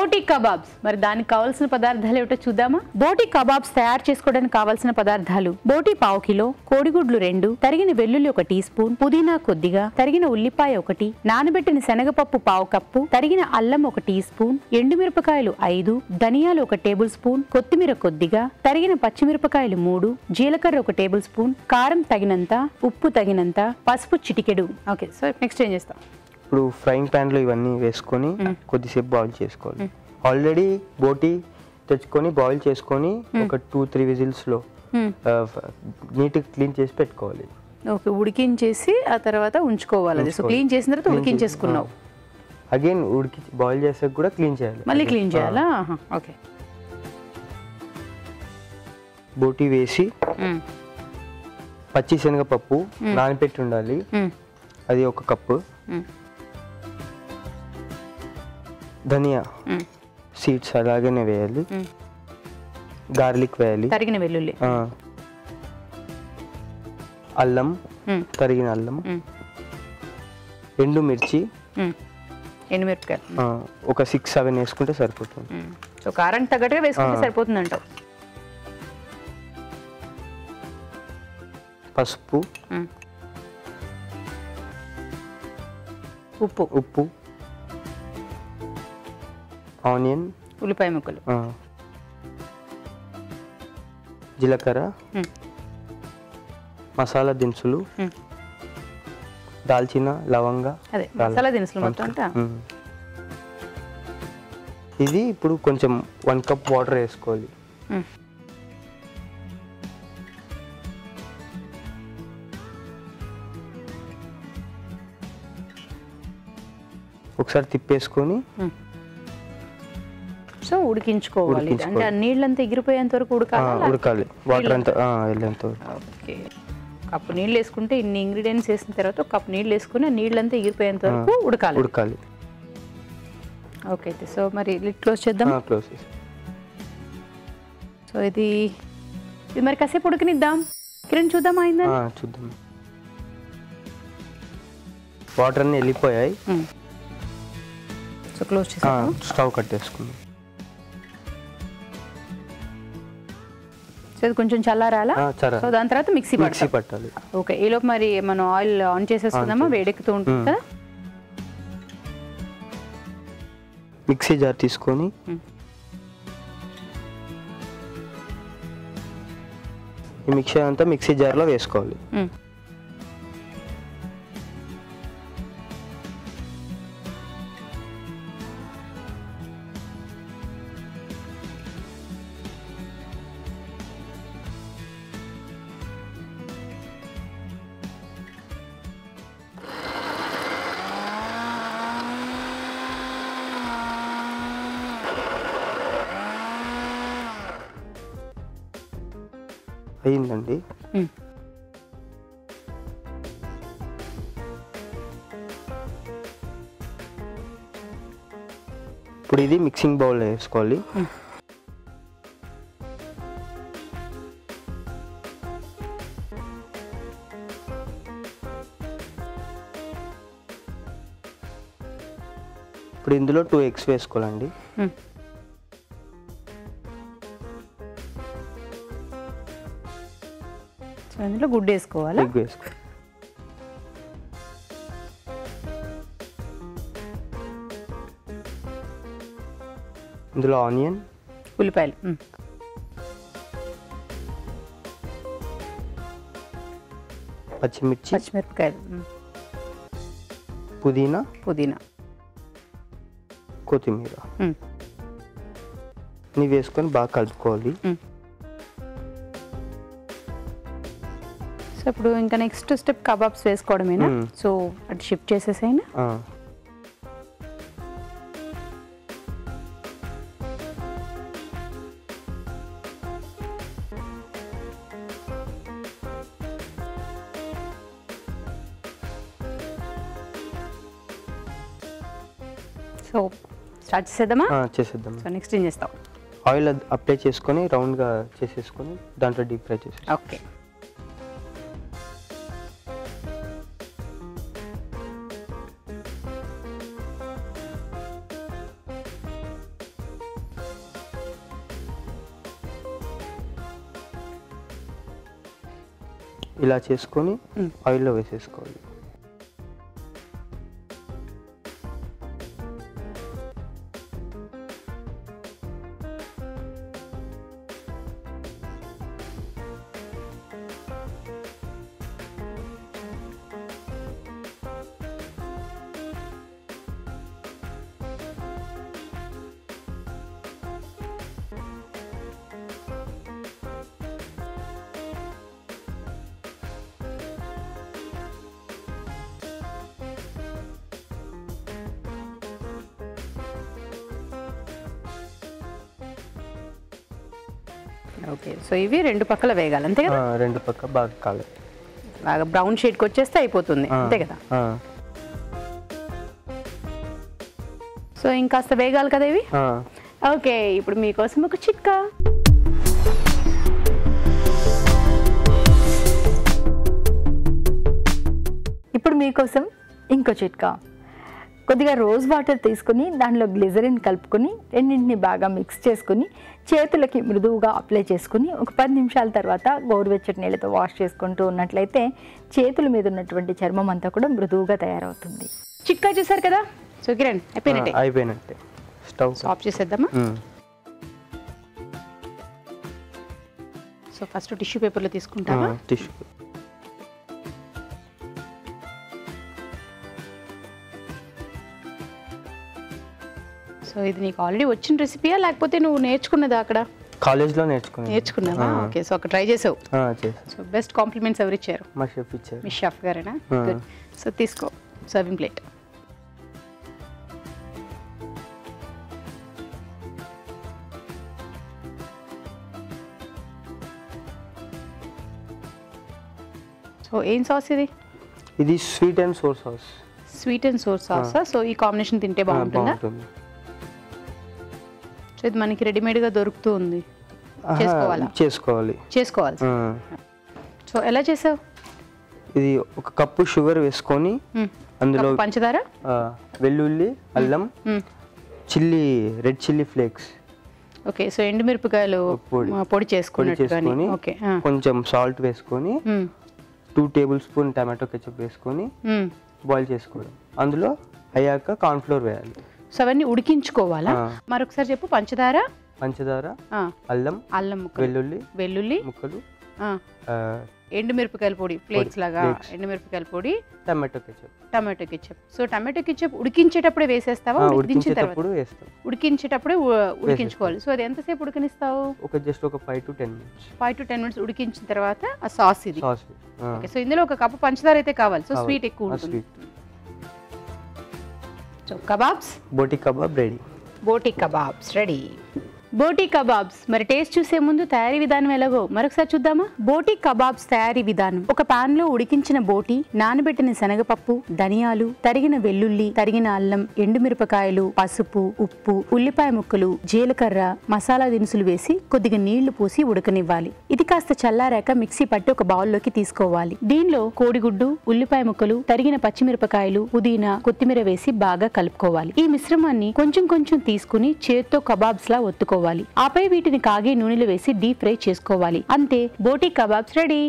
బోటి కబాబ్స్. మరి దానికి కావాల్సిన పదార్థాలు ఏమిటో చూద్దామా? బోటి కబాబ్స్ తయారు చేసుకోవడానికి కావాల్సిన పదార్థాలు: బోటి 1/2 కిలో, కోడిగుడ్లు 2, తరిగిన వెల్లుల్లి 1 టీ స్పూన్, పుదీనా కొద్దిగా, తరిగిన ఉల్లిపాయ 1, నానబెట్టిన శనగపప్పు 1/2 కప్పు, తరిగిన అల్లం 1 టీ స్పూన్, ఎండుమిరపకాయలు 5, ధనియాలు 1 టేబుల్ స్పూన్, కొత్తిమీర కొద్దిగా, తరిగిన పచ్చిమిరపకాయలు 3, జీలకర్ర 1 టేబుల్ స్పూన్, కారం తగినంత, ఉప్పు తగినంత, పసుపు చిటికెడు. ఓకే, సో నెక్స్ట్ ఏం చేస్తాం? ఇప్పుడు ఫ్రైయింగ్ ప్యాన్ లో ఇవన్నీ వేసుకొని కొద్దిసేపు బాయిల్ చేసుకోవాలి. ఆల్రెడీ బోటి తెచ్చుకొని బాయిల్ చేసుకొని ఒక 2-3 విజిల్స్ లో నీట్ క్లీన్ చేసి పెట్టుకోవాలి. ఓకే, ఉడికించేసి ఆ తర్వాత ఉంచుకోవాలి. సో క్లీన్ చేసిన తర్వాత ఉడికించేసుకున్నావు. అగైన్ ఉడికి బాయిల్ చేసాక కూడా క్లీన్ చేయాలి. మళ్ళీ క్లీన్ చేయాలా? ఓకే. బోటి వేసి పచ్చి శనగపప్పు నానబెట్టి ఉండాలి, అది 1 కప్పు. ధనియా సీడ్స్ అలాగనే వేయాలి. గార్లిక్ వేయాలి, తరిగిన వెల్లుల్లి, అల్లం, తరిగిన అల్లం, ఎండుమిర్చి, ఎండుమిరపకాయలు ఒక 6-7 వేసుకుంటే సరిపోతుంది. సో కారం తగ్గట్టుగా వేసుకుంటే సరిపోతుంది అంటావు. పసుపు, ఉప్పు, ఆనియన్, ఉల్లిపాయ ముక్కలు, జీలకర్ర, మసాలా దినుసులు, దాల్చిన, లవంగ, అదే మసాలా దినుసులు మొత్తం అంతా. ఇది ఇప్పుడు కొంచెం 1 కప్ వాటర్ వేసుకోవాలి. ఒకసారి తిప్పేసుకొని సో ఉడికించుకోవాలి. అంటే నీళ్ళంతా ఎగిరిపోయేంత వరకు ఉడకాలి, వాటర్ అంతా వెళ్ళేంత వరకు. ఓకే, కప్పు నీళ్ళు వేసుకుంటే ఇన్ని ఇంగ్రీడియంట్స్ వేసిన తర్వాత ఒక కప్పు నీళ్ళు వేసుకుని నీళ్ళంతా ఎగిరిపోయేంత వరకు ఉడకాలి. ఓకే, సో మరి లిడ్ క్లోజ్ చేద్దాం. క్లోజ్ చేసి సో ఇది మరి కాసేపు ఉడకనిద్దాం. కిరణ్ చూద్దాం, అయిందా? చూద్దాం. వాటర్ అన్ని వెళ్ళిపోయాయి. సో క్లోజ్ చేసాం, స్టవ్ కట్టేసుకుందాం. సో కొంచెం చల్లారాలా? సో దాని తర్వాత మిక్సీ పట్టాలి. ఓకే, ఈలోపు మరి మనం ఆయిల్ ఆన్ చేసేసుకుందామా? వేడెక్కుతూ ఉంటుంది కదా. మిక్సీ జార్ తీసుకొని ఈ మిక్సీ అంతా మిక్సీ జార్లో వేసుకోవాలి. అయిందండి. ఇప్పుడు ఇది మిక్సింగ్ బౌల్లో వేసుకోవాలి. ఇప్పుడు ఇందులో 2 ఎగ్స్ వేసుకోవాలండి. అందులో గుడ్డు వేసుకోవాలి. ఇందులో ఆనియన్, ఉల్లిపాయలు, పచ్చిమిరపకాయలు, పుదీనా, కొత్తిమీర ని వేసుకొని బాగా కలుపుకోవాలి. సో ఇప్పుడు ఇంకా నెక్స్ట్ స్టెప్ కబాబ్స్ వేసుకోవడమేనా? సో అటు షిఫ్ట్ చేసేసైనా. సో స్టార్ట్ చేసేద్దామా? చేసేద్దాం. సో నెక్స్ట్ ఏం చేస్తాం? ఆయిల్ అప్లై చేసుకొని రౌండ్గా చేసేసుకొని దాంట్లో డీప్ ఫ్రై చేసేసి. ఓకే, ఇలా చేసుకొని ఆయిల్లో వేసేసుకోవాలి. ఓకే, సో ఇవి రెండు పక్కల వేగాలి అంతే కదా? రెండు పక్క బాగా కాలేదు, బాగా బ్రౌన్ షేడ్కి వచ్చేస్తే అయిపోతుంది అంతే కదా? సో ఇంకాస్త వేగాలి కదా ఇవి. ఓకే, ఇప్పుడు మీకోసం ఒక చిట్కా. ఇప్పుడు మీకోసం ఇంకో చిట్కా. కొద్దిగా రోజ్ వాటర్ తీసుకుని దానిలో గ్లిజరిన్ కలుపుకొని రెండింటిని బాగా మిక్స్ చేసుకుని చేతులకి మృదువుగా అప్లై చేసుకుని ఒక 10 నిమిషాల తర్వాత గోరువెచ్చటి నీళ్ళతో వాష్ చేసుకుంటూ ఉన్నట్లయితే చేతుల మీద ఉన్నటువంటి చర్మం అంతా కూడా మృదువుగా తయారవుతుంది. చిట్కా చూసారు కదా? సో కిరణ్ అయిపోయినట్టే. స్టవ్ ఆఫ్ చేసేద్దామా? సో ఫస్ట్ టిష్యూ పేపర్లో తీసుకుంటావా? టిష్యూ సో ఇది నీకు ఆల్రెడీ వచ్చిన రెసిపీయా లేకపోతే నువ్వు నేర్చుకున్నదా? అక్కడ కాలేజ్లో నేర్చుకున్నావా? ఓకే, సో అక్కడ ట్రై చేసావు. సో బెస్ట్ కాంప్లిమెంట్స్ ఎవరు ఇచ్చారు? మా షెఫ్ ఇచ్చారు. మీ షెఫ్ గారేనా? గుడ్. సో తీసుకో సర్వింగ్ ప్లేట్. సో ఏం సాస్ ఇది? ఇది sweet and sour sauce. Sweet and sour సాసా? సో ఈ కాంబినేషన్ తింటే బాగుంటుందా? సో ఇది మనకి రెడీమేడ్గా దొరుకుతూ ఉంది, చేసుకోవాలి. సో ఎలా చేసావు? ఇది ఒక కప్పు షుగర్ వేసుకొని అందులో పంచదార, వెల్లుల్లి, అల్లం, red chilli flakes. Okay, so ఎండుమిరపకాయలు పొడి చేసుకొని కొంచెం సాల్ట్ వేసుకొని 2 టేబుల్ స్పూన్ టమాటో కెచప్ వేసుకొని బాయిల్ చేసుకోవడం. అందులో అయ్యాక కార్న్ ఫ్లోర్ వేయాలి. సో అవన్నీ ఉడికించుకోవాలా? మరొకసారి చెప్పు. పంచదార, అల్లం ముక్కలు, వెల్లుల్లి ముక్కలు, ఎండుమిరపకాయల పొడి, ఫ్లేక్స్ లాగా ఎండుమిరపకాయల పొడి, tomato ketchup. So tomato ketchup ఉడికించేటప్పుడే వేసేస్తావా? ఉడికించేటప్పుడు వేస్తాం. ఉడికించేటప్పుడే ఉడికించుకోవాలి. సో అది ఎంతసేపు ఉడికినిస్తావు? జస్ట్ ఒక 5 to 10 minutes. 5 to 10 minutes ఉడికించిన తర్వాత ఆ సాస్ ఇది. ఓకే, సో ఇందులో ఒక కప్పు పంచదార అయితే కావాలి. సో స్వీట్ ఎక్కువ ఉంటుంది. సో కబాబ్స్, బోటి కబాబ్ రెడీ. బోటీ కబాబ్స్. మరి టేస్ట్ చూసే ముందు తయారీ విధానం ఎలాగో మరొకసారి చూద్దామా? బోటీ కబాబ్స్ తయారీ విధానం. ఒక పాన్ లో ఉడికించిన బోటీ, నానబెట్టిన శనగపప్పు, ధనియాలు, తరిగిన వెల్లుల్లి, తరిగిన అల్లం, ఎండుమిరపకాయలు, పసుపు, ఉప్పు, ఉల్లిపాయ ముక్కలు, జీలకర్ర, మసాలా దినుసులు వేసి కొద్దిగా నీళ్లు పోసి ఉడకనివ్వాలి. ఇది కాస్త చల్లారాక మిక్సీ పట్టి ఒక బౌల్లోకి తీసుకోవాలి. దీనిలో కోడిగుడ్డు, ఉల్లిపాయ ముక్కలు, తరిగిన పచ్చిమిరపకాయలు, పుదీనా, కొత్తిమీర వేసి బాగా కలుపుకోవాలి. ఈ మిశ్రమాన్ని కొంచెం కొంచెం తీసుకుని చేత్తో కబాబ్స్ లా ఒత్తుకోవాలి. ఆపై వీటిని కాగే నూనెలో వేసి డీప్ ఫ్రై చేసుకోవాలి. అంతే, బోటీ కబాబ్స్ రెడీ.